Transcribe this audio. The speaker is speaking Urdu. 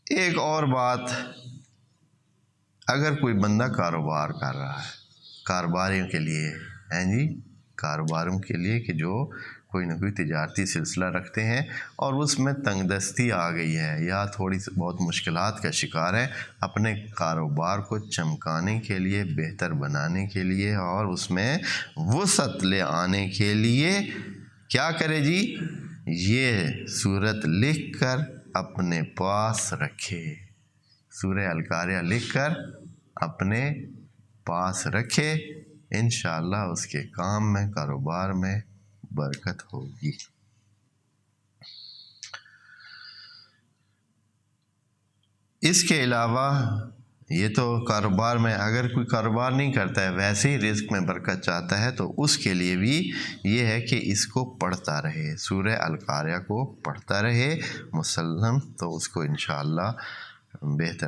ایک اور بات، اگر کوئی بندہ کاروبار کر رہا ہے، کاروباریوں کے لیے ہیں جی، کاروباروں کے لیے کہ جو کوئی نہ کوئی تجارتی سلسلہ رکھتے ہیں اور اس میں تنگ دستی آ گئی ہے یا تھوڑی سی بہت مشکلات کا شکار ہے، اپنے کاروبار کو چمکانے کے لیے، بہتر بنانے کے لیے اور اس میں وسعت لے آنے کے لیے کیا کرے جی؟ یہ سورت لکھ کر اپنے پاس رکھے، سورہ القاریہ لکھ کر اپنے پاس رکھے، انشاءاللہ اس کے کام میں، کاروبار میں برکت ہوگی۔ اس کے علاوہ یہ تو کاروبار میں، اگر کوئی کاروبار نہیں کرتا ہے ویسے ہی رزق میں برکت چاہتا ہے تو اس کے لیے بھی یہ ہے کہ اس کو پڑھتا رہے، سورہ القاریہ کو پڑھتا رہے مسلم، تو اس کو انشاءاللہ بہتر